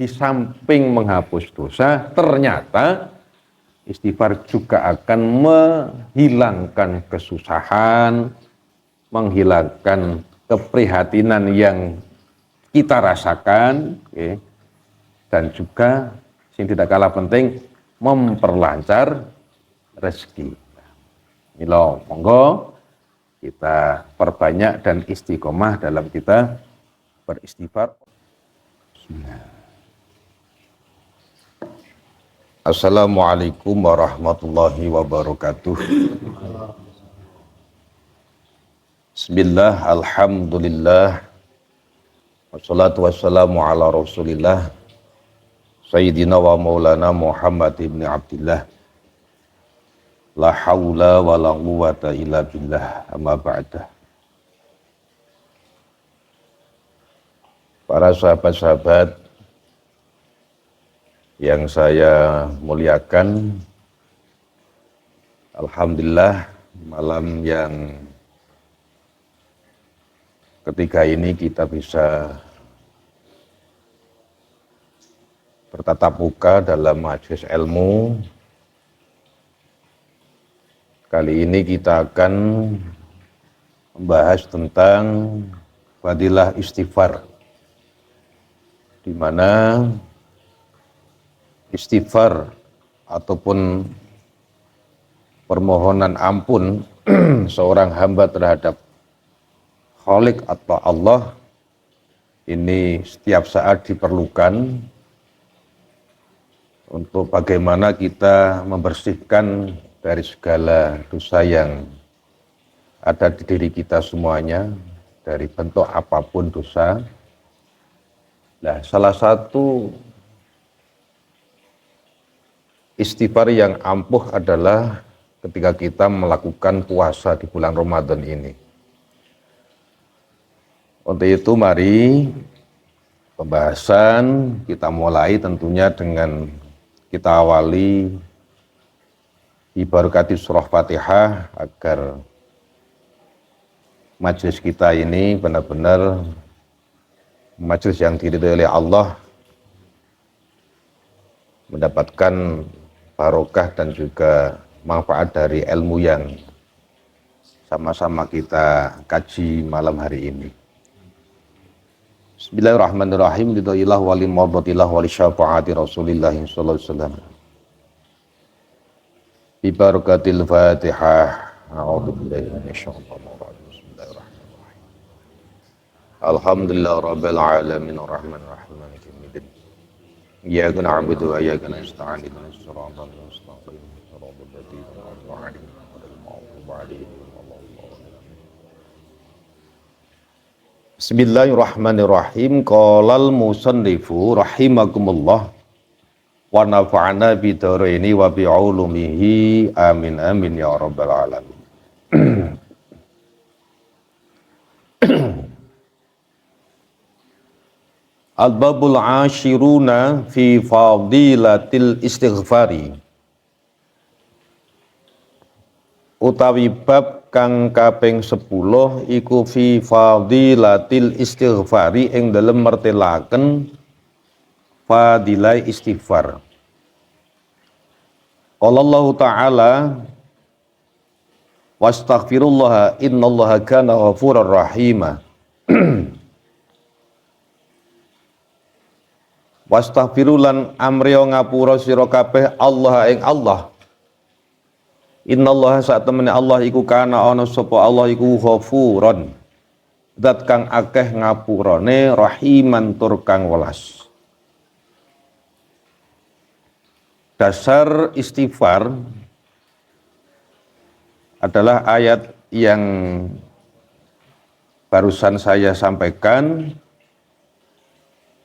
di samping menghapus dosa, ternyata istighfar juga akan menghilangkan kesusahan, menghilangkan keprihatinan yang kita rasakan, okay, dan juga yang tidak kalah penting memperlancar rezeki. Milo, monggo kita perbanyak dan istiqomah dalam kita beristighfar. Assalamualaikum warahmatullahi wabarakatuh. Bismillah, alhamdulillah, wassalatu wassalamu ala rasulillah, Sayyidina wa maulana Muhammad ibn Abdillah, la hawla wa la quwwata illa billah, amma ba'dah. Para sahabat-sahabat yang saya muliakan, alhamdulillah malam yang ketiga ini kita bisa bertatap muka dalam majelis ilmu. Kali ini kita akan membahas tentang fadilah istighfar, di mana istighfar ataupun permohonan ampun seorang hamba terhadap Khalik atau Allah ini setiap saat diperlukan untuk bagaimana kita membersihkan dari segala dosa yang ada di diri kita semuanya, dari bentuk apapun dosa. Nah, salah satu istighfar yang ampuh adalah ketika kita melakukan puasa di bulan Ramadan ini. Untuk itu mari pembahasan kita mulai tentunya dengan kita awali diberkati surah Fatihah agar majelis kita ini benar-benar majelis yang diridhai oleh Allah, mendapatkan barokah dan juga manfaat dari ilmu yang sama-sama kita kaji malam hari ini. Bismillahirrahmanirrahim. Lidailah wali mawdatillah wali syafaati Rasulillah sallallahu alaihi wasallam. Bi barakatil Fatihah. A'udzu billahi minasyaitonir rajim. Bismillahirrahmanirrahim. Alhamdulillah rabbil alamin arrahmanir rahim maliki yaumiddin. Iyyaka na'budu wa iyyaka nasta'in ihdinas siratal mustaqim. Siratal ladzina an'amta 'alaihim ghairil maghdubi 'alaihim waladdallin. Bismillahirrahmanirrahim. Qalal musannifu rahimakumullah wa nafa'ana bidaraini wa bi'ulumihi amin amin ya rabbal alamin. Al-babul ashiruna fi fadilatil istighfari, utawi bab kang kaping 10 iku fi fadilatil istighfari, ing dalem mertelaken fadilah istighfar. Qala Allah Ta'ala wastaghfirullah innallaha kana ghafurar rahima. Wastaghfirulan amriyo ngapura sira kabeh Allah ing Allah. Innallaha sak temene Allah iku kana ana sapa Allah iku ghafuron, zat kang akeh ngapurane, rahiman tur kang welas. Dasar istighfar adalah ayat yang barusan saya sampaikan,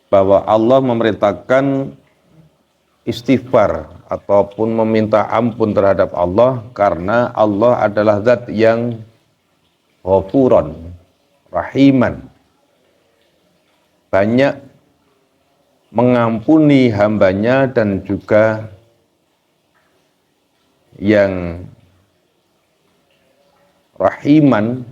bahwa Allah memerintahkan istighfar ataupun meminta ampun terhadap Allah karena Allah adalah zat yang ghafuron, rahiman, banyak mengampuni hambanya dan juga yang rahiman,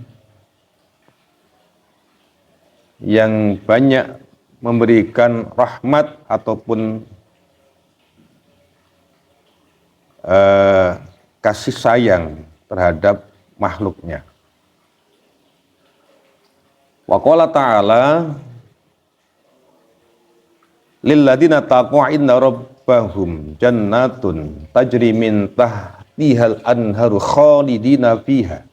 yang banyak memberikan rahmat ataupun kasih sayang terhadap makhluknya. Wa qala ta'ala lilladzina taqwa inna rabbahum jannatun tajri min tahtihal anharu khalidina fiha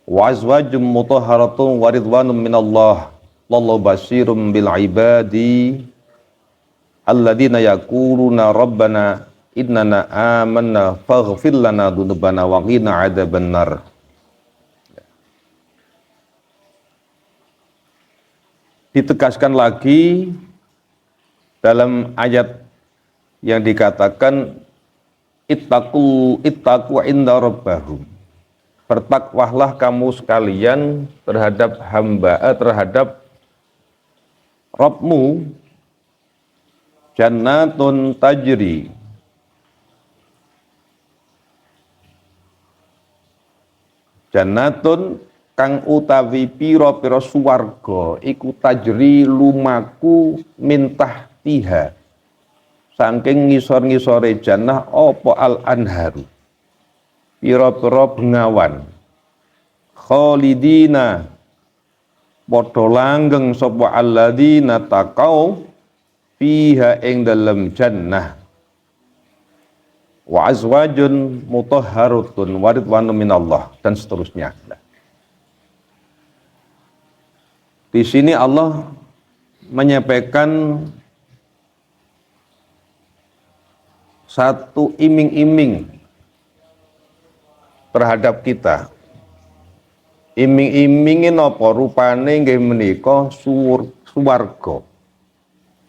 wa azwajum mutahharatun wa ridwanun minallah wallahu basirum bil ibadi alladzina yaquluna rabbana innana amanna faghfir lana dzunubana wa qina adzabannar. Ditegaskan lagi dalam ayat yang dikatakan ittaqu inda rabbahum, bertakwalah kamu sekalian terhadap terhadap Rabbmu, jannatun tajri, jannatun kang utawi pira-pira suwarga iku tajri lumaku mintah tiha saking ngisor-ngisore jannah apa al anharu pira-pira bengawan khalidina padha langgeng sapa alladzina taqau fiha ing dalem jannah wa azwajun mutahharatun wa ridwanun minallah dan seterusnya. Di sini Allah menyampaikan satu iming-iming terhadap kita. Iming-imingin apa rupane nggih menika swarga.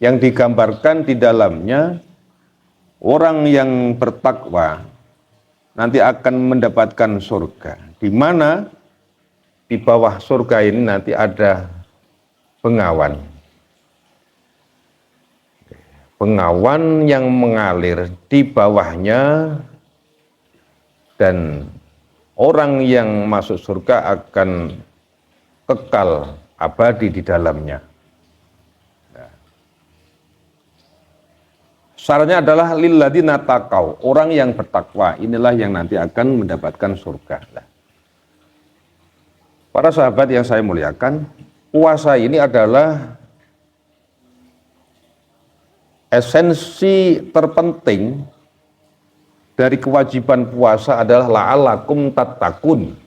Yang digambarkan di dalamnya orang yang bertakwa nanti akan mendapatkan surga. Di mana di bawah surga ini nanti ada bengawan. Bengawan yang mengalir di bawahnya dan orang yang masuk surga akan kekal abadi di dalamnya. Syaratnya adalah lilladzina taqau, orang yang bertakwa, inilah yang nanti akan mendapatkan surga. Para sahabat yang saya muliakan, puasa ini adalah esensi terpenting dari kewajiban puasa adalah la'allakum tattaqun.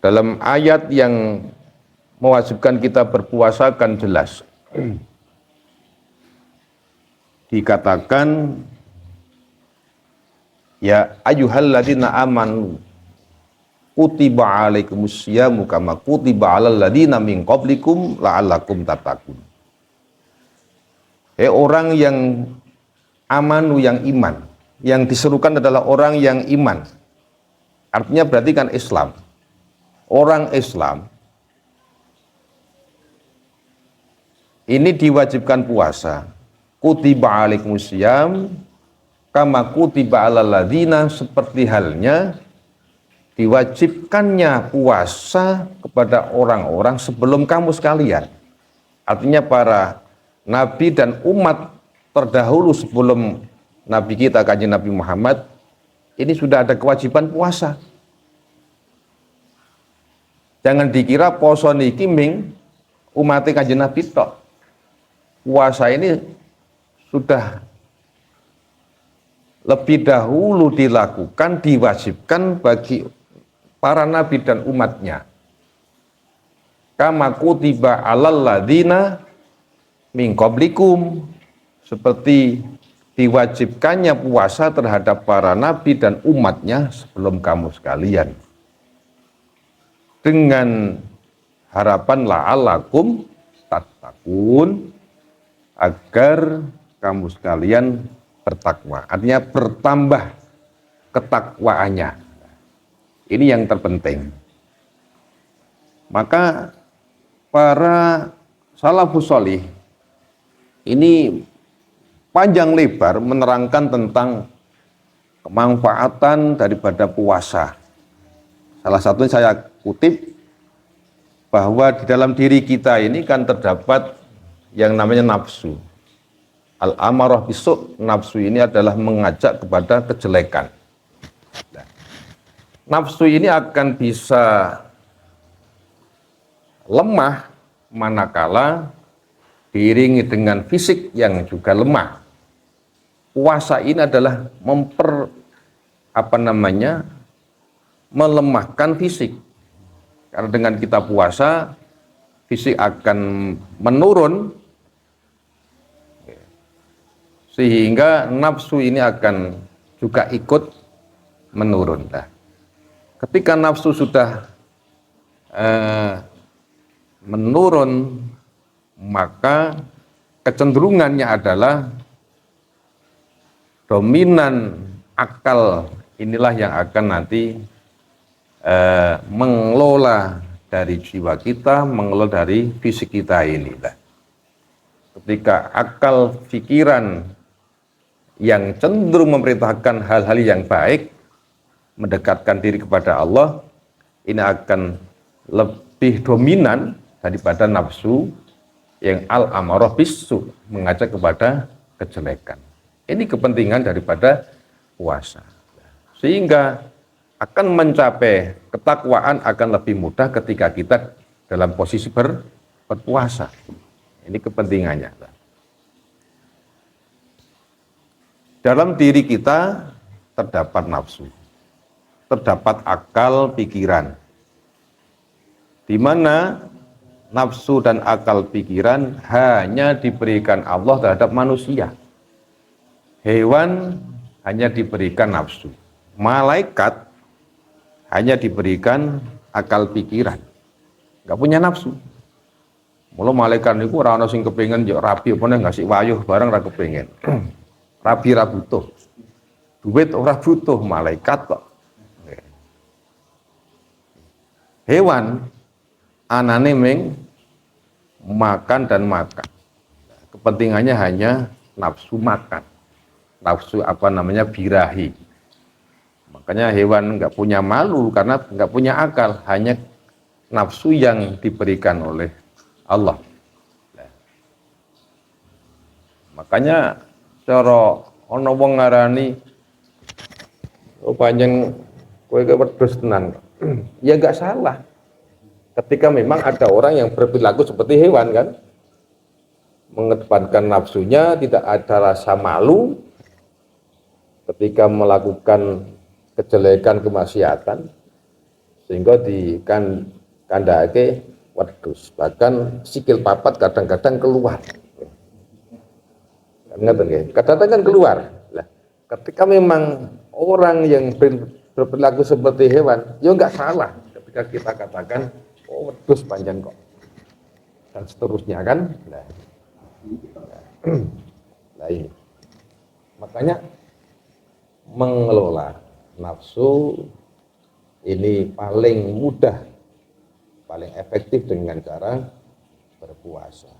Dalam ayat yang mewajibkan kita berpuasa kan jelas. Dikatakan ya ayyuhalladzina amanu kutiba alaikumusyamu kama kutiba alal ladzina min qablikum la'allakum tattaqun. Orang yang amanu, yang iman, yang diserukan adalah orang yang iman. Artinya berarti kan Islam. Orang Islam ini diwajibkan puasa. Kutiba alaikumusyamu kama kutiba alal ladzina, seperti halnya diwajibkannya puasa kepada orang-orang sebelum kamu sekalian. Artinya para nabi dan umat terdahulu sebelum nabi kita kanjeng Nabi Muhammad ini sudah ada kewajiban puasa. Jangan dikira poso niki ming umat kanjeng Nabi tok. Puasa ini sudah lebih dahulu dilakukan, diwajibkan bagi para nabi dan umatnya. Kama kutiba alal ladzina min qablikum, seperti diwajibkannya puasa terhadap para nabi dan umatnya sebelum kamu sekalian. Dengan harapan la'allakum tattaqun, agar kamu sekalian bertakwa. Artinya bertambah ketakwaannya. Ini yang terpenting. Maka para salafus sholih ini panjang lebar menerangkan tentang kemanfaatan daripada puasa. Salah satunya saya kutip, bahwa di dalam diri kita ini kan terdapat yang namanya nafsu. Al-amarah bisu, nafsu ini adalah mengajak kepada kejelekan. Nah, nafsu ini akan bisa lemah manakala diiringi dengan fisik yang juga lemah. Puasa ini adalah melemahkan fisik. Karena dengan kita puasa, fisik akan menurun, sehingga nafsu ini akan juga ikut menurun. Nah, ketika nafsu sudah menurun, maka kecenderungannya adalah dominan akal inilah yang akan nanti mengelola dari jiwa kita, mengelola dari fisik kita ini. Ketika akal pikiran yang cenderung memerintahkan hal-hal yang baik, mendekatkan diri kepada Allah, ini akan lebih dominan daripada nafsu yang al-amarah bisu, mengajak kepada kejelekan. Ini kepentingan daripada puasa. Sehingga akan mencapai ketakwaan akan lebih mudah ketika kita dalam posisi berpuasa. Ini kepentingannya. Dalam diri kita terdapat nafsu, terdapat akal pikiran, di mana nafsu dan akal pikiran hanya diberikan Allah terhadap manusia. Hewan hanya diberikan nafsu, malaikat hanya diberikan akal pikiran, nggak punya nafsu. Mula malaikat niku ora ana sing kepengin yo rabi apa ngasih wayuh barang ra kepengin. Rabi ra butuh. Duit ora butuh, malaikat kok. Hewan anane ming makan dan makan. Kepentingannya hanya nafsu makan. Nafsu birahi. Makanya hewan nggak punya malu karena nggak punya akal, hanya nafsu yang diberikan oleh Allah. Makanya cara ana wong ngarani panjang kowe wedhus tenan. Ya nggak salah. Ketika memang ada orang yang berperilaku seperti hewan kan, mengedepankan nafsunya, tidak ada rasa malu ketika melakukan kejelekan, kemaksiatan, sehingga dikandake wedhus, bahkan sikil papat kadang-kadang keluar. Kadang-kadang kan keluar. Nah, ketika memang orang yang berperilaku seperti hewan, ya nggak salah ketika kita katakan, oh wedhus panjang kok, dan seterusnya kan. Nah ini, makanya mengelola nafsu ini paling mudah, paling efektif dengan cara berpuasa,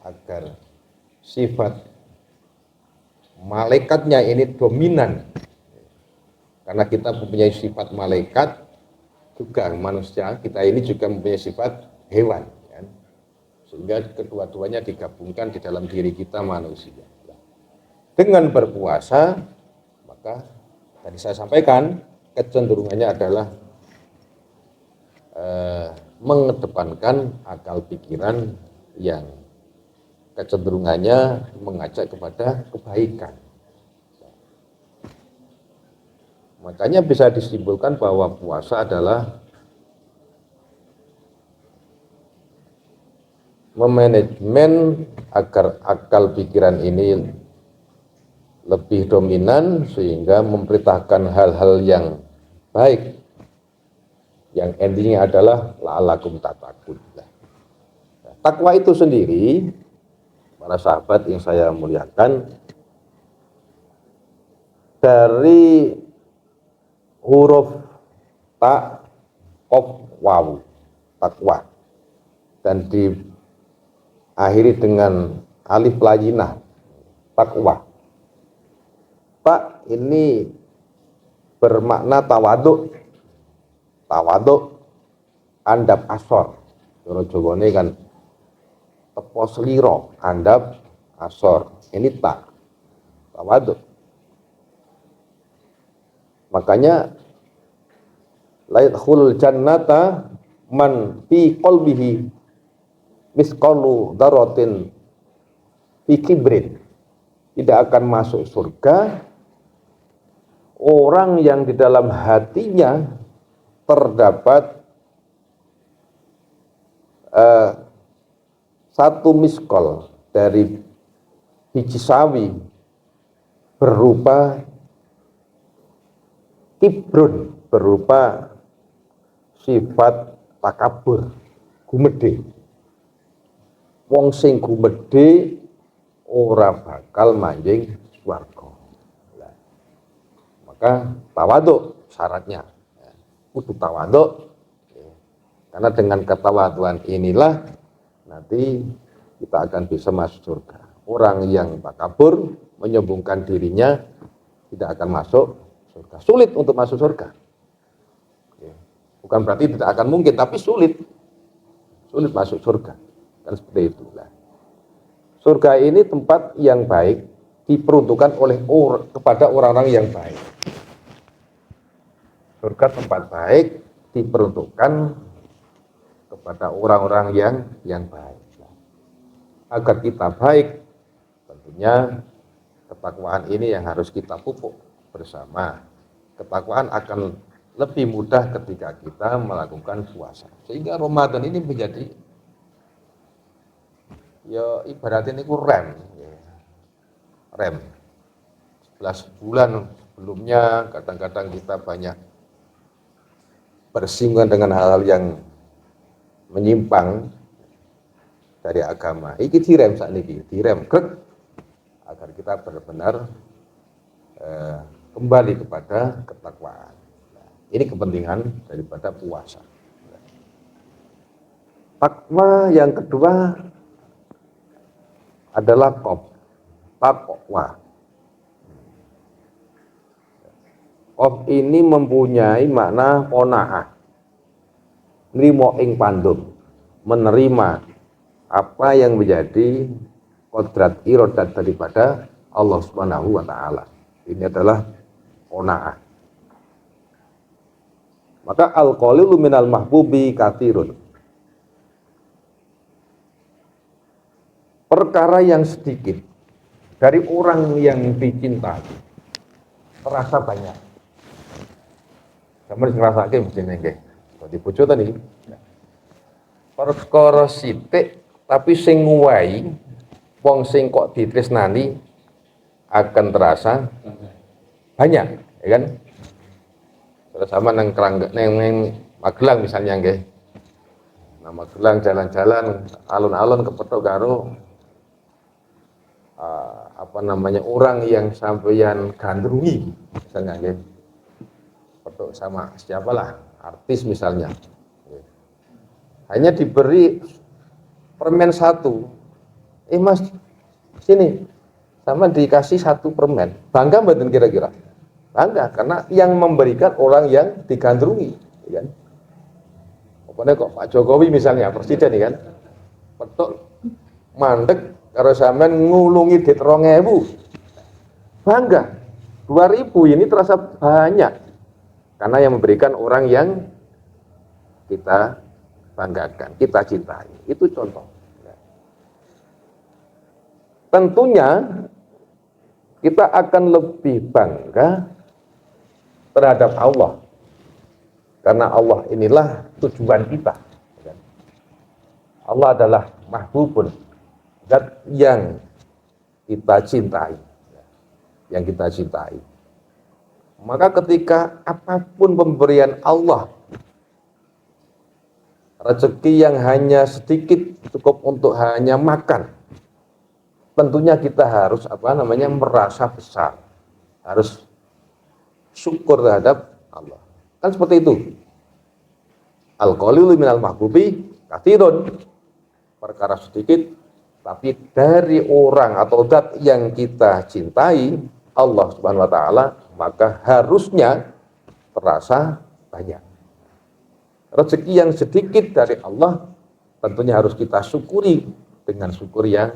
agar sifat malaikatnya ini dominan. Karena kita mempunyai sifat malaikat, juga manusia kita ini juga mempunyai sifat hewan, kan? Sehingga kedua-duanya digabungkan di dalam diri kita manusia. Dengan berpuasa, maka tadi saya sampaikan kecenderungannya adalah mengedepankan akal pikiran yang kecenderungannya mengajak kepada kebaikan. Makanya bisa disimpulkan bahwa puasa adalah memanajemen agar akal pikiran ini lebih dominan, sehingga memperintahkan hal-hal yang baik, yang endingnya adalah la'alakum tattaqun. Takwa itu sendiri, para sahabat yang saya muliakan, dari huruf ta, qaf, waw, takwa, dan diakhiri dengan alif layinah, takwa. Ta ini bermakna tawaduk, andap asor. Cara Jawane kan tepo sliro, andap, asor. Ini tawadhu. Makanya la yadkhulul jannata man fi qalbihi misqalu dzarratin fi kibrin. Tidak akan masuk surga orang yang di dalam hatinya terdapat satu miskol dari biji sawi berupa kibrun, berupa sifat takabur, gumedhe. Wong sing gumedhe ora bakal manjing swarga. Maka tawadhu syaratnya. Kudu tawadhu. Karena dengan ketawaduan inilah nanti kita akan bisa masuk surga. Orang yang takabur, menyombongkan dirinya, tidak akan masuk surga. Sulit untuk masuk surga. Bukan berarti tidak akan mungkin, tapi sulit. Sulit masuk surga. Kan seperti itulah. Surga ini tempat yang baik diperuntukkan kepada orang-orang yang baik. Surga tempat baik diperuntukkan kepada orang-orang yang baik. Agar kita baik, tentunya ketakwaan ini yang harus kita pupuk bersama. Ketakwaan akan lebih mudah ketika kita melakukan puasa. Sehingga Ramadan ini menjadi ya ibaratnya ini rem 11 bulan sebelumnya kadang-kadang kita banyak bersinggungan dengan hal-hal yang menyimpang dari agama. Iki direm sakniki, direm krek agar kita benar-benar kembali kepada ketakwaan. Ini kepentingan daripada puasa. Takwa yang kedua adalah taqwa. Qaf ini mempunyai makna qanaah. Nrimo ing pandum, menerima apa yang menjadi kodrat iradat daripada Allah Subhanahu wa taala. Ini adalah qanaah. Maka al-qalilu minal mahbubi katsirun. Perkara yang sedikit dari orang yang dicintai terasa banyak. Sampeyan ngrasake mestine nggih. Dadi bojo tadi. Perkara sithik tapi sing nguwahi wong sing kok ditresnani akan terasa banyak, ya kan? Terus sama nang Magelang misalnya nggih. Nah Magelang jalan-jalan alun-alun kepethuk karo orang yang sampeyan gandrungi misalnya nggih. Petuk sama siapalah artis misalnya. Hanya diberi permen satu. Mas sini sama dikasih satu permen. Bangga mboten kira-kira? Bangga karena yang memberikan orang yang digandrungi, ya kan? Pokoknya kok Pak Jokowi misalnya presiden ya kan. Petuk mandek karo sampean ngulungi dit 2.000. Bangga. 2.000 ini terasa banyak. Karena yang memberikan orang yang kita banggakan, kita cintai. Itu contoh. Tentunya kita akan lebih bangga terhadap Allah. Karena Allah inilah tujuan kita. Allah adalah mahbubun, zat yang kita cintai. Yang kita cintai. Maka ketika apapun pemberian Allah, rezeki yang hanya sedikit cukup untuk hanya makan, tentunya kita harus merasa besar, harus syukur terhadap Allah. Kan seperti itu. Al-qalilu minal mahbubi katsirun. Perkara sedikit tapi dari orang atau zat yang kita cintai, Allah Subhanahu wa taala, maka harusnya terasa banyak. Rezeki yang sedikit dari Allah tentunya harus kita syukuri dengan syukur yang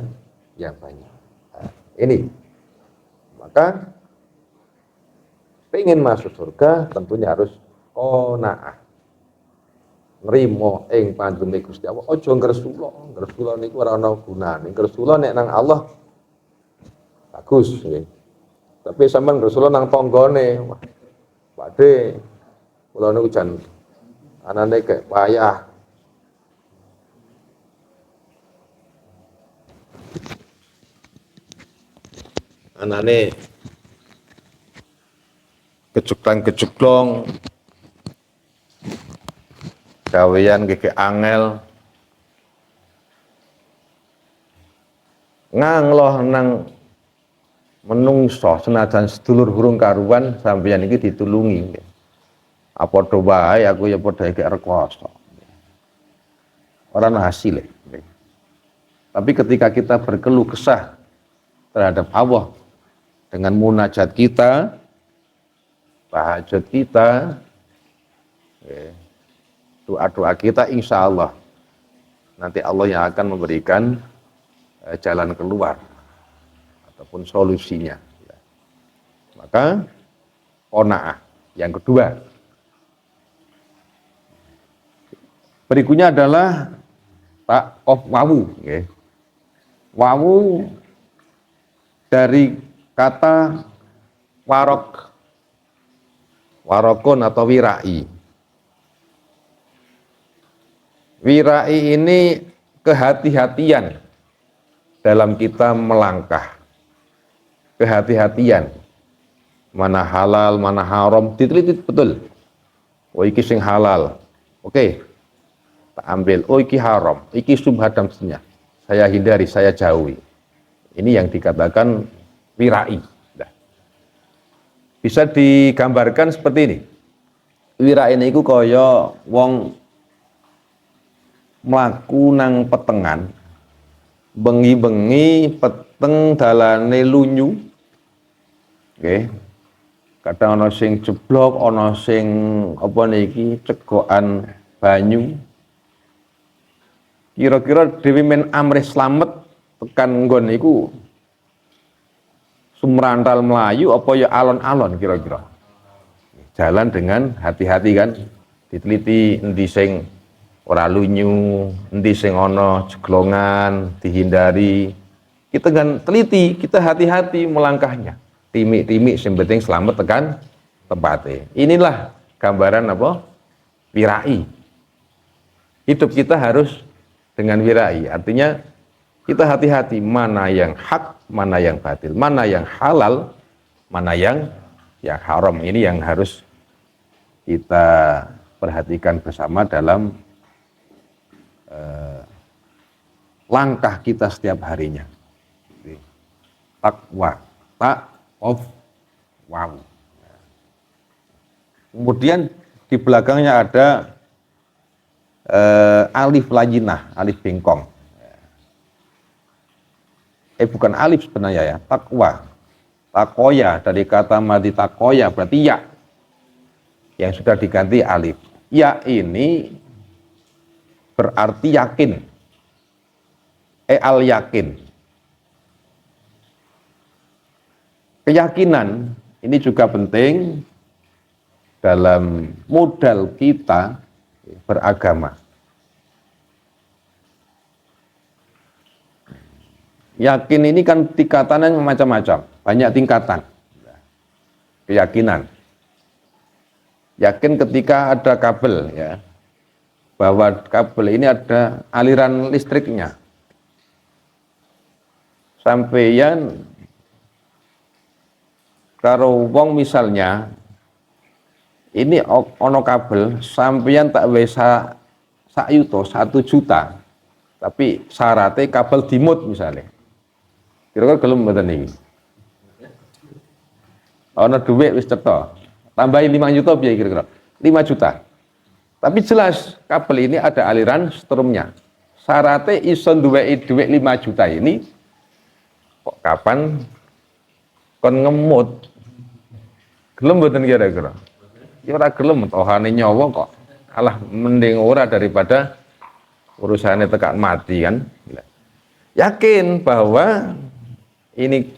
banyak. Nah, ini maka pengen masuk surga tentunya harus qanaah, nrimo ing pandune Gusti Allah. Aja ngresula niku ora ana gunane. Ngresula nek nang Allah bagus nggih. Tapi sampean ngresula nang tanggane, Pakde, kula niku jan anane kek payah. Anane kecuklang-kecuklong, gawean gege angel, ngangloh nang menungso senajan sedulur burung karuan sampeyan iki ditulungi. Apa do wae aku ya padha gek rekoso. Ora ana hasil. Tapi ketika kita berkeluh kesah terhadap Allah dengan munajat kita, tahajud kita, doa-doa kita, insya Allah nanti Allah yang akan memberikan jalan keluar ataupun solusinya. Maka qanaah yang kedua. Berikutnya adalah wawu. Wawu dari kata warokon atau wirai. Wirai ini kehati-hatian dalam kita melangkah. Kehati-hatian. Mana halal, mana haram, diteliti betul. Oh iki sing halal. Oke. Tak ambil. Oh iki haram, iki subhat dan seterusnya. Saya hindari, saya jauhi. Ini yang dikatakan wirai. Bisa digambarkan seperti ini. Wirai ini iku kaya wong mlaku nang petengan, bengi-bengi peteng dalane lunyu. Nggih. Kadang ana sing jeblok, ana sing apa niki cegokan banyu. Kira-kira dhewe men amrih slamet tekan nggon iku sumrantal melayu apa ya alon-alon kira-kira. Jalan dengan hati-hati kan, diteliti endi sing ora lunyu, endi sing ana jeglongan, dihindari. Kita kan teliti, kita hati-hati melangkahnya. Timik-timik sing penting selamat tekan tempatnya. Inilah gambaran apa? Wirai. Hidup kita harus dengan wirai, artinya kita hati-hati mana yang hak, mana yang batil, mana yang halal, mana yang haram. Ini yang harus kita perhatikan bersama dalam langkah kita setiap harinya. Takwa, wow. Kemudian di belakangnya ada alif lajinah, alif bengkong. Bukan alif sebenarnya ya, takwa. Takoya dari kata madi takoya berarti ya. Yang sudah diganti alif. Ya ini berarti yakin. Al yakin. Keyakinan ini juga penting dalam modal kita beragama. Yakin ini kan tingkatannya macam-macam, banyak tingkatan. Keyakinan. Yakin ketika ada kabel ya, bahwa kabel ini ada aliran listriknya. Sampeyan karo wong misalnya ini ono kabel sampeyan tak wesa sak yuto 1 juta, tapi syaratnya kabel dimut misalnya. Kira-kira gelem mboten iki? Ono duit wis cetha. Tambahin 5 juta piye kira-kira? 5 juta. Tapi jelas kabel ini ada aliran strumnya. Syaratnya iso duweki duit 5 juta ini kok kapan kon ngemut? Gelem mboten kira-kira? Ya ora gelem tohane nyawa kok. Alah mending ora daripada urusannya tekan mati kan. Yakin bahwa ini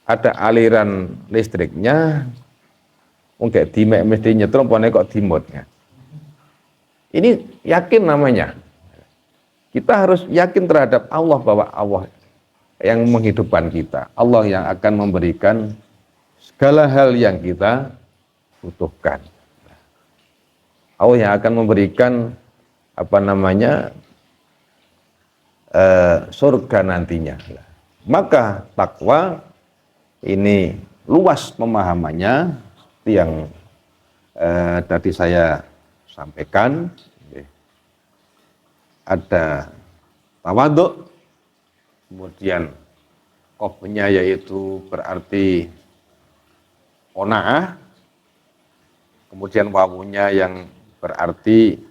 ada aliran listriknya, mungkin dimek mesti nyetrum, kok dimutnya. Ini yakin namanya. Kita harus yakin terhadap Allah bahwa Allah yang menghidupkan kita, Allah yang akan memberikan segala hal yang kita butuhkan. Allah yang akan memberikan surga nantinya. Maka takwa ini luas pemahamannya, seperti yang tadi saya sampaikan. Ada tawadhu, kemudian qafnya yaitu berarti qanaah, kemudian wawunya yang berarti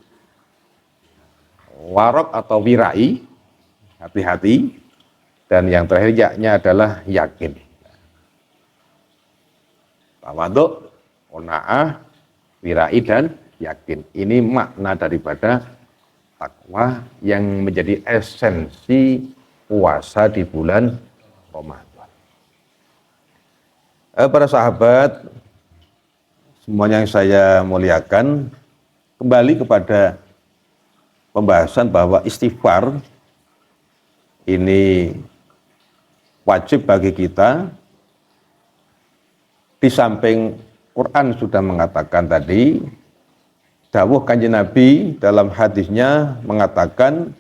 warok atau wirai, hati-hati, dan yang terakhir yaknya adalah yakin. Tawadhu, qanaah, wirai, dan yakin. Ini makna daripada takwa yang menjadi esensi puasa di bulan Ramadan. Para sahabat, semuanya yang saya muliakan, kembali kepada pembahasan bahwa istighfar ini wajib bagi kita. Di samping Quran sudah mengatakan tadi, dawuh Kanjeng Nabi dalam hadisnya mengatakan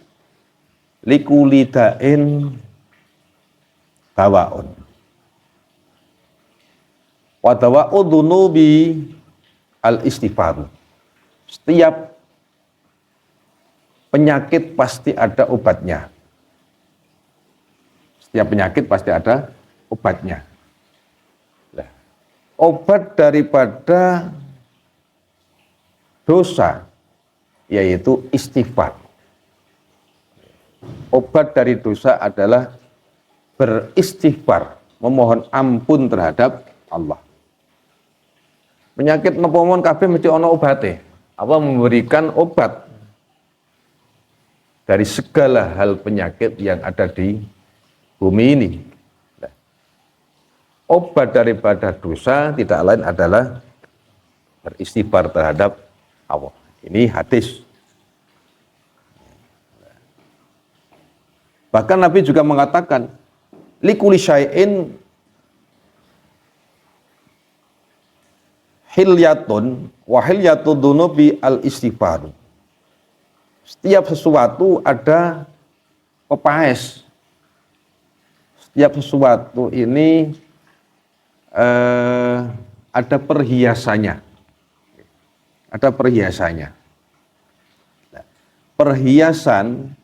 likuli da'in dawaun wa dawa'u dzunubi al istighfar. Setiap penyakit pasti ada obatnya. Setiap penyakit pasti ada obatnya. Nah, obat daripada dosa yaitu istighfar. Obat dari dosa adalah beristighfar, memohon ampun terhadap Allah. Penyakit napa-mawon kabeh mesti ana obate. Allah memberikan obat dari segala hal penyakit yang ada di bumi ini. Nah, obat daripada dosa tidak lain adalah beristighfar terhadap Allah. Ini hadis. Bahkan Nabi juga mengatakan, likuli syai'in hilyatun wa hilyatu dzunubi al istighfar. Setiap sesuatu ada pepaes. Setiap sesuatu ini ada perhiasannya. Ada perhiasannya. Nah, perhiasan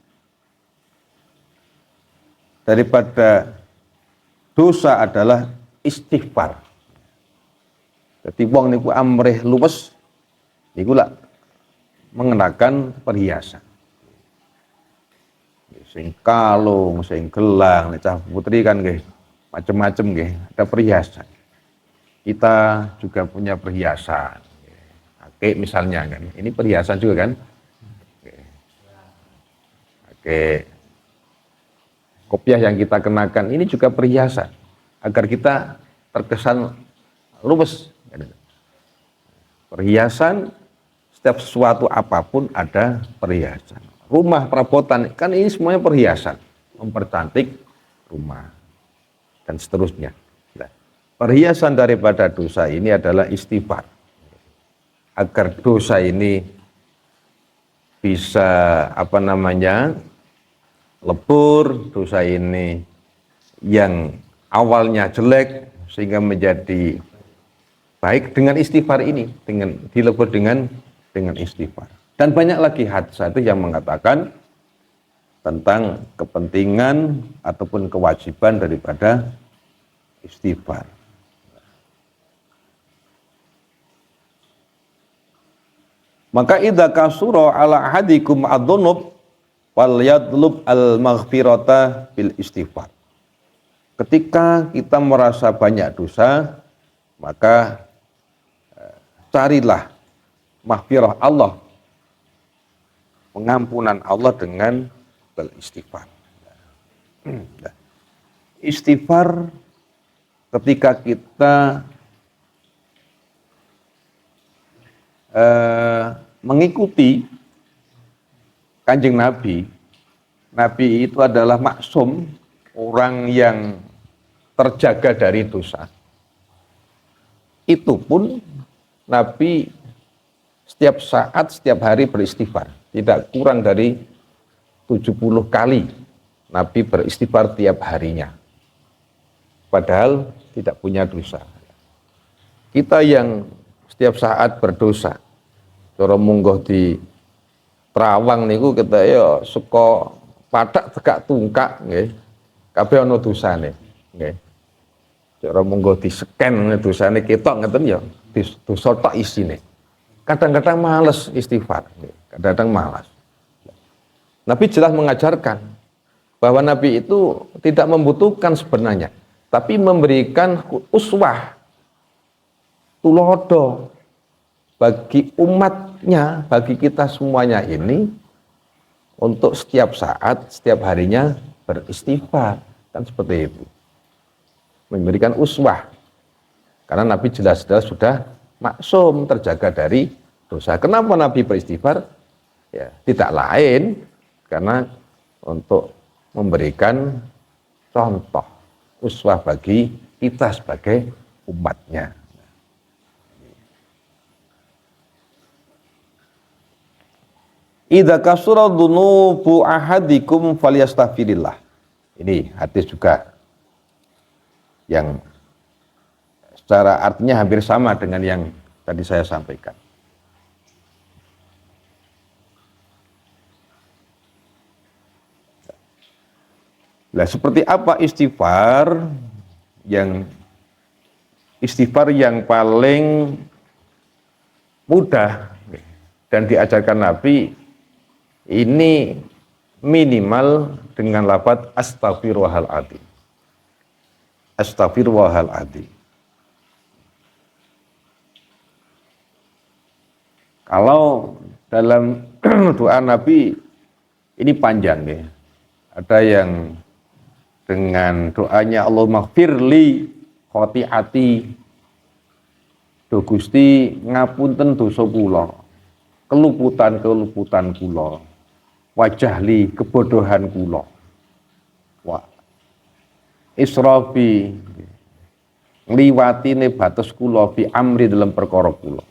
daripada dosa adalah istighfar. Jadi wong niku amrih luwes niku lak mengenakan perhiasan. Sing kalung, sing gelang, nek cah putri kan nggih macam-macam nggih, ada perhiasan. Kita juga punya perhiasan. Oke, misalnya kan, ini perhiasan juga kan. Oke. Kopiah yang kita kenakan ini juga perhiasan agar kita terkesan luwes. Perhiasan, setiap sesuatu apapun ada perhiasan. Rumah, perabotan, kan ini semuanya perhiasan, mempercantik rumah dan seterusnya. Nah, perhiasan daripada dosa ini adalah istighfar. Agar dosa ini bisa lebur, dosa ini yang awalnya jelek sehingga menjadi baik dengan istighfar ini, dengan dilebur dengan istighfar. Dan banyak lagi hadis yang mengatakan tentang kepentingan ataupun kewajiban daripada istighfar. Maka idza kasura ala ahadikum ad-dzunub wal yadlub al-maghfirata bil istighfar. Ketika kita merasa banyak dosa, maka carilah maghfirah Allah, pengampunan Allah dengan beristighfar. Istighfar ketika kita mengikuti Kanjeng Nabi. Nabi itu adalah maksum, orang yang terjaga dari dosa. Itu pun Nabi setiap saat, setiap hari beristighfar. Tidak kurang dari 70 kali Nabi beristighfar tiap harinya. Padahal tidak punya dosa. Kita yang setiap saat berdosa, cara mungguh di Terawang niku kita ya suka padak tegak tungkak nggih. Kabeh ana dosane, nggih. Cara mungguh di-scan dosane ketok ngeten ya dosa tok isine. Kadang-kadang males istighfar, kadang-kadang malas. Nabi jelas mengajarkan bahwa Nabi itu tidak membutuhkan sebenarnya, tapi memberikan uswah, tulodo bagi umatnya, bagi kita semuanya ini untuk setiap saat, setiap harinya beristighfar, kan seperti itu. Memberikan uswah, karena Nabi jelas-jelas sudah maksum, terjaga dari dosa. Kenapa Nabi beristighfar? Ya, tidak lain karena untuk memberikan contoh, uswah bagi kita sebagai umatnya. Idza kasura dzunubu ahadikum falyastaghfirillah. Ini hadis juga yang secara artinya hampir sama dengan yang tadi saya sampaikan. Nah, seperti apa istighfar yang paling mudah dan diajarkan Nabi ini minimal dengan lafaz astaghfirullahaladzim. Astaghfirullahaladzim. Kalau dalam doa Nabi ini panjang ya. Ada yang dengan doanya Allahumma firli khotiati, do Gusti ngapunten dosa kula, keluputan kula, wajahli kebodohan kula, wa israfi ngliwatine batas kula fi amri dalam perkara kula,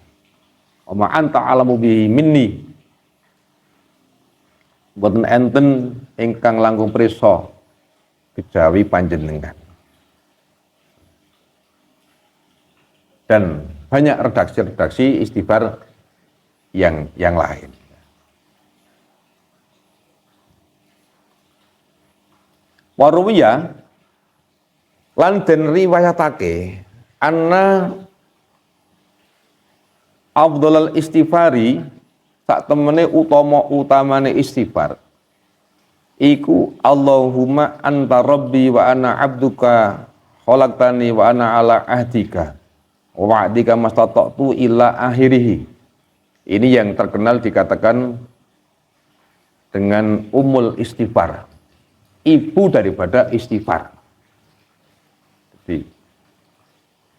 wa anta alamu bihi minni, boten enten ingkang langkung prisa kejawi panjenengan. Dan banyak redaksi-redaksi istighfar yang lain. Waruwiya lan den riwayatake anna afdhalul istighfari sak temene utamane istighfar iku Allahumma anta rabbi wa ana abduka khalaqtani wa ana ala ahdika wa wa'dika mastata'tu illa akhirih. Ini yang terkenal dikatakan dengan umul istighfar, ibu daripada istighfar. Jadi,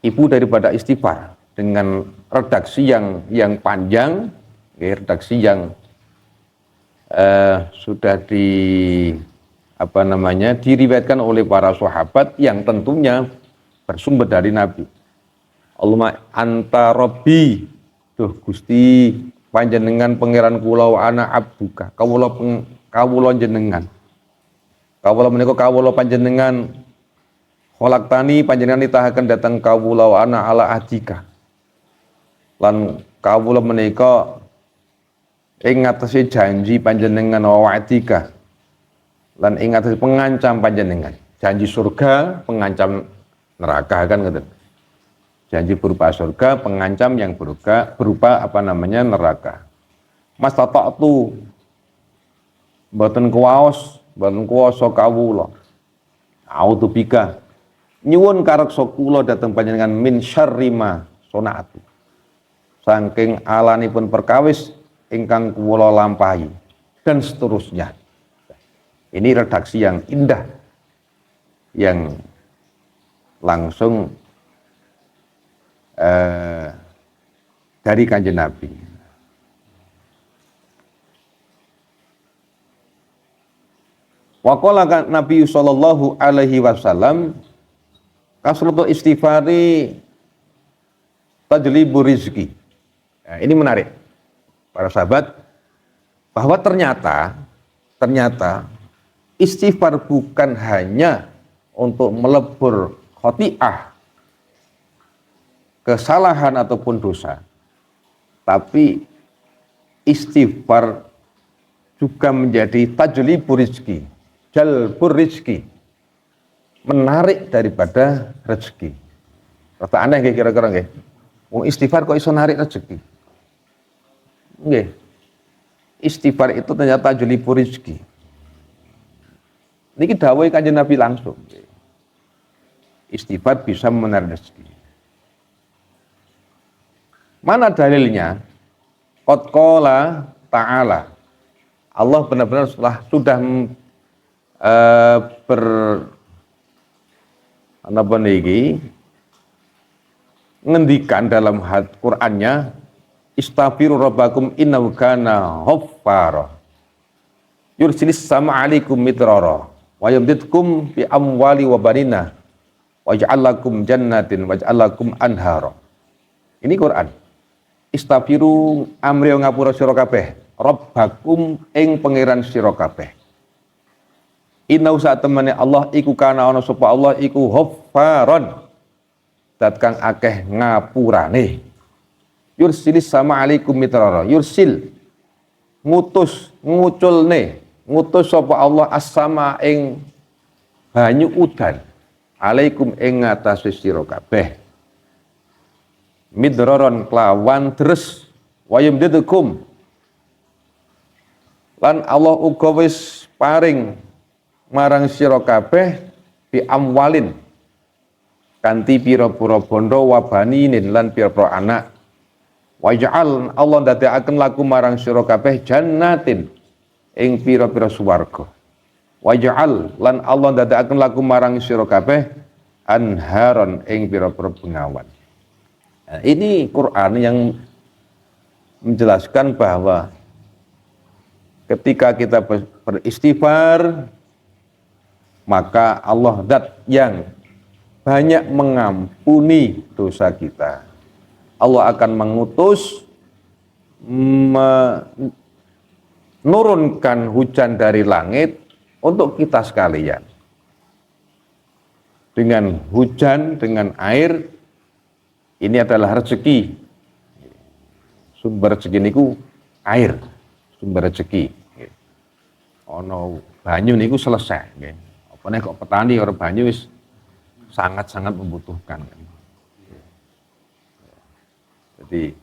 ibu daripada istighfar dengan redaksi yang panjang, redaksi yang sudah diriwayatkan oleh para sahabat yang tentunya bersumber dari Nabi. Allahumma anta rabbi, duh Gusti panjenengan pangeran kula wa ana abduka, kawula jenengan. Kawula menika kawula panjenengan, khalaqtani panjenengan nitahaken datang kawula wa ana ala ahdika. Lan kawula menika ing ngatasi janji panjenengan wa wa'dika, lan ing ngatasi pengancam panjenengan, janji surga, pengancam neraka, kan ngoten. Janji berupa surga, pengancam yang berupa neraka. Mastata'tu mboten kuwasa kawula. A'udzubika nyuwun kareksa kula dhateng panjenengan min syarri ma sana'tu. Saking alanipun perkawis ingkang kula lampahi, dan seterusnya. Ini redaksi yang indah, yang langsung dari Kanjeng Nabi. Waqala Nabi sallallahu alaihi wasallam kasratul istighfari tajlibu rizki. Nah, ini menarik para sahabat, bahwa ternyata istighfar bukan hanya untuk melebur khoti'ah, kesalahan ataupun dosa, tapi istighfar juga menjadi tajlibu rizki, jalbur rizki, menarik daripada rezeki. Rata aneh nggih kira-kira nggih. Wong istighfar kok iso narik rezeki? Nggih. Istighfar itu ternyata tajlibu rizki. Niki dawuh Kanjeng Nabi langsung. Istighfar bisa menarik rezeki. Mana dalilnya? Qad qala ta'ala. Allah benar-benar sudah ngendikan dalam Qur'annya, istaghfiru rabbakum innahu kana ghaffara yursilis sama alaikum midrara wa yumditkum bi amwali wa banina waj'al lakum jannatin waj'al lakum anhara. Ini Quran. Istaghfiru amriyo ngapura sira kabeh rabbakum ing pangeran sira kabeh. Innahu satemene Allah iku kana ana sapa Allah iku ghaffaron, dat kang akeh ngapurane. Yursilis sama alaikum mitrara, yursil ngutus ngutus sapa Allah as-sama ing banyu udan alaikum ing ngatasi sira kabeh midraron kelawan deres wayumdidukum lan Allah uga wis paring marang sira kabeh bi amwalin kanthi pira-pira bondo wabaninin lan pira-pira anak. Waj'al Allah ndadekaken laku marang sira kabeh jannatin ing pira-pira swarga. Waj'al lan Allah ndadekaken laku marang sira kabeh anharon ing pira-pira bengawan. Nah, ini Quran yang menjelaskan bahwa ketika kita beristighfar, maka Allah zat yang banyak mengampuni dosa kita. Allah akan mengutus menurunkan hujan dari langit untuk kita sekalian. Dengan hujan, dengan air, ini adalah rezeki. Sumber rezeki niku air, sumber rezeki. Ono banyu niku selesai. Apane kok petani orang banyu wis sangat-sangat membutuhkan. Jadi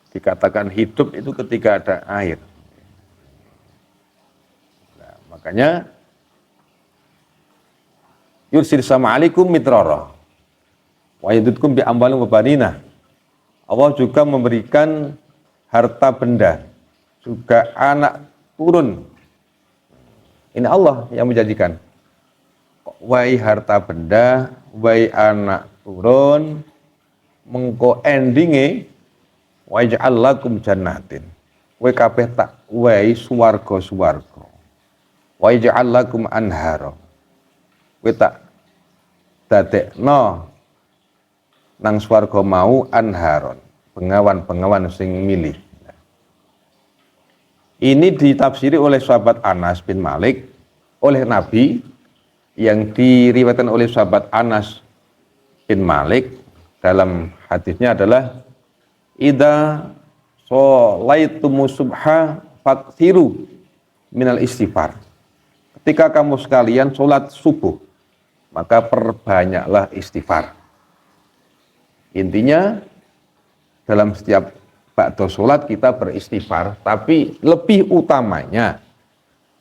dikatakan hidup itu ketika ada air. Nah, makanya yursil sama alaikum mitrara wa yudutkum bi amwalin wa banina. Allah juga memberikan harta benda, juga anak turun. Ini Allah yang menjanjikan. Wai harta benda, wai anak turun, mengko endinge waj'al lakum jannatin. Wai kabeh tak wai swarga-swarga. Waj'al lakum anhara. Wai tak dadekno nang swarga mau anharon, bengawan-bengawan sing milih. Ini ditafsiri oleh sahabat Anas bin Malik oleh Nabi, yang diriwayatkan oleh sahabat Anas bin Malik dalam hadisnya adalah idza sholaitumus subha fakthiru minal istighfar. Ketika kamu sekalian sholat subuh, maka perbanyaklah istighfar. Intinya dalam setiap ba'da sholat kita beristighfar, tapi lebih utamanya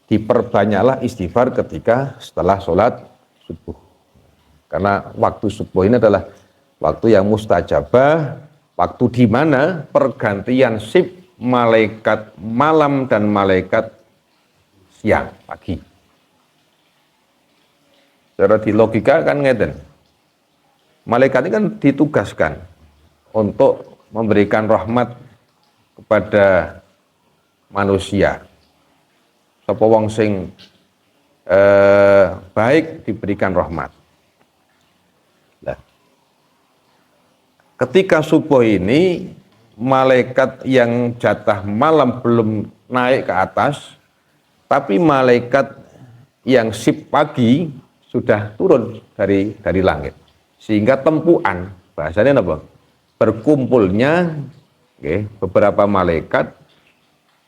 diperbanyaklah istighfar ketika setelah sholat subuh. Karena waktu subuh ini adalah waktu yang mustajabah, waktu di mana pergantian shift malaikat malam dan malaikat siang pagi. Secara di logika kan ngeten. Malaikat ini kan ditugaskan untuk memberikan rahmat kepada manusia. Sapa wong sing baik diberikan rahmat. Nah, ketika subuh ini malaikat yang jatah malam belum naik ke atas, tapi malaikat yang sip pagi sudah turun dari langit. Sehingga tempuan, bahasanya apa? Berkumpulnya beberapa malaikat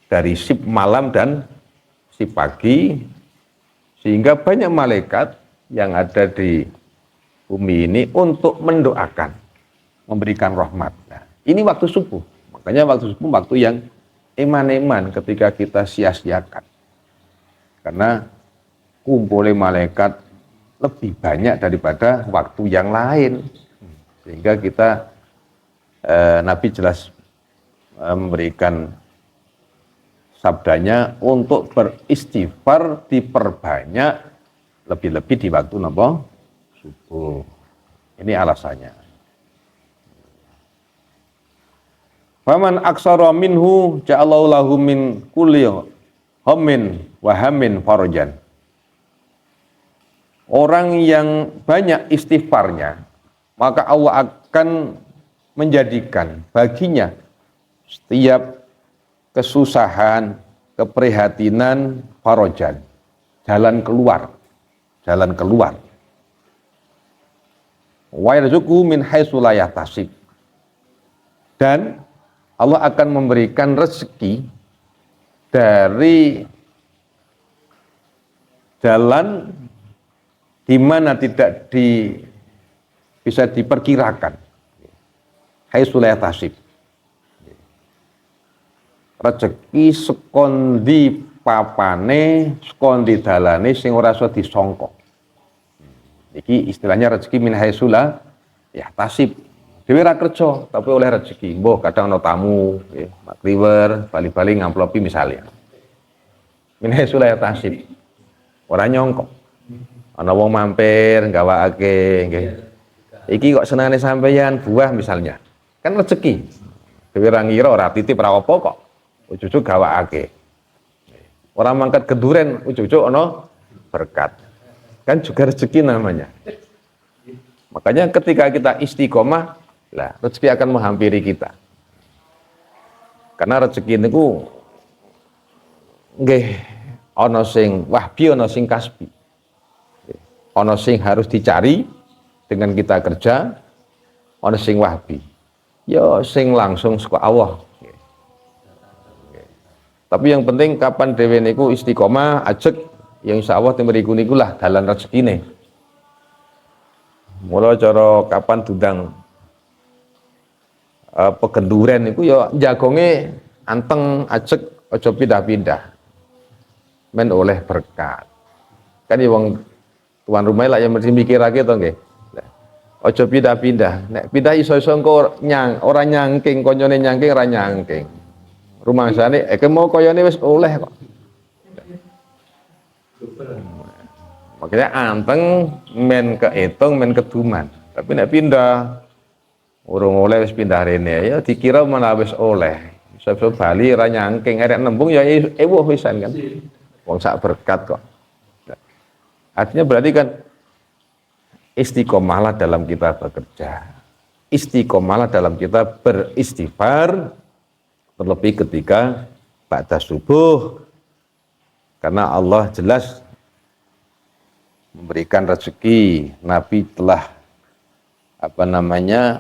dari sip malam dan sip pagi, sehingga banyak malaikat yang ada di bumi ini untuk mendoakan, memberikan rahmat. Nah, ini waktu subuh, makanya waktu subuh waktu yang eman-eman ketika kita sia-siakan. Karena kumpulnya malaikat lebih banyak daripada waktu yang lain. Sehingga kita, Nabi jelas memberikan sabdanya untuk beristighfar diperbanyak lebih-lebih di waktu napa? Subuh. Ini alasannya. Faman aksara minhu ja'alallahu lahu min kulli hammin wa hammin farajan. Orang yang banyak istighfarnya, maka Allah akan menjadikan baginya setiap kesusahan, keprihatinan, farajan, jalan keluar. Wa yarzuqhu min haitsu la yahtasib. Dan Allah akan memberikan rezeki dari jalan di mana tidak bisa diperkirakan. Haitsu la yahtasib. Rezeki sekondi papane, sekondi dalane sing ora iso disangka. Iki istilahnya rezeki min haitsu la yahtasib. Dhewe ra kerja tapi oleh rezeki. Mbah kadang ana tamu, nggih, makliwer, bali-bali ngamplopi misalnya. Min haitsu la yahtasib. Ora nyangka. Ana wong mampir gawakake, nggih. Iki kok senengane sampeyan buah misalnya. Kan rezeki. Dhewe ra ngira ora titip ra apa kok. Ujug-ujug gawakake. Ora mangkat keduren, ujug-ujug ana berkat. Kan juga rezeki namanya. Makanya ketika kita istiqomah, lah rezeki akan menghampiri kita. Karena rezeki niku nggih ana sing wahbi, ana sing kasbi. Ana sing harus dicari dengan kita kerja, ana sing wahbi. Ya sing langsung saka Allah. Tapi yang penting kapan dhewe niku istiqomah, ajeg yang insya Allah timeriku niku lah dalan rezekine. Mula cara kapan dudang pegenduren niku ya jagonge anteng ajeg aja pindah-pindah. Men oleh berkat. Kan ya wong tuan rumah lah yang mesti mikirake to nggih. Aja pindah-pindah. Nek pindah iso-iso engko ora nyangking, konyone nyangking ora nyangking. Rumangsane mau koyone wis oleh kok. Makanya anteng men kehitung men keduman. Tapi nek pindah urung oleh wis pindah rene ya dikira malah wis oleh. Sebab Bali ora nyangking arek nembung ya ewuh wisan kan. Wong sak berkat kok. Artinya berarti kan istiqomahlah dalam kita bekerja. Istiqomahlah dalam kita beristighfar. Terlebih ketika ba'da subuh, karena Allah jelas memberikan rezeki. Nabi telah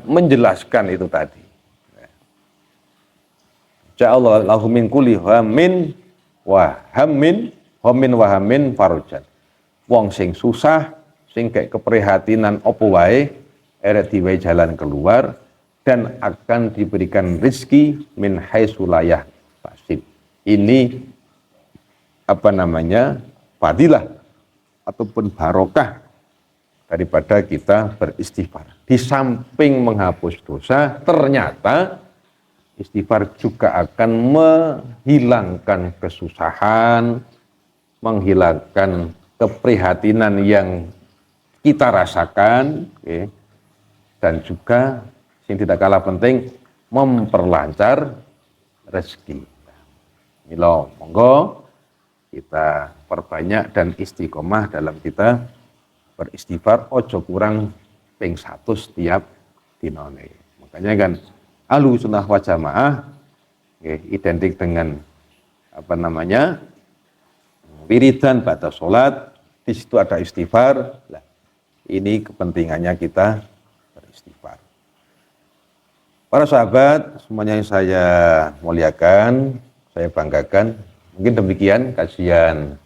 menjelaskan itu tadi. Ja'allahu lahu min kulli hammin wa hammin farujan. Wong sing susah, sing kayak keprihatinan opo wae, eret diwehi jalan keluar. Dan akan diberikan rezeki min haitsu la yahtasib. Ini fadilah ataupun barokah daripada kita beristighfar. Di samping menghapus dosa, ternyata Istighfar juga akan menghilangkan kesusahan, menghilangkan keprihatinan yang kita rasakan, okay, dan juga yang tidak kalah penting memperlancar rezeki. Milo, monggo kita perbanyak dan istiqomah dalam kita beristighfar, ojo kurang ping 100 setiap dinone. Makanya kan ahlu sunnah wal jamaah identik dengan apa namanya wiridan pada sholat, di situ ada istighfar. Nah, ini kepentingannya kita beristighfar. Para sahabat semuanya yang saya muliakan, saya banggakan, mungkin demikian kajian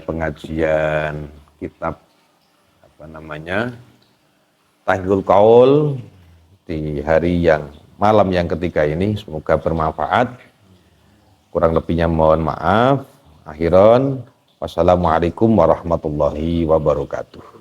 pengajian kitab apa namanya Tahqiqul Qaul di hari yang malam yang ketiga ini. Semoga bermanfaat. Kurang lebihnya mohon maaf. Akhiron, wassalamualaikum warahmatullahi wabarakatuh.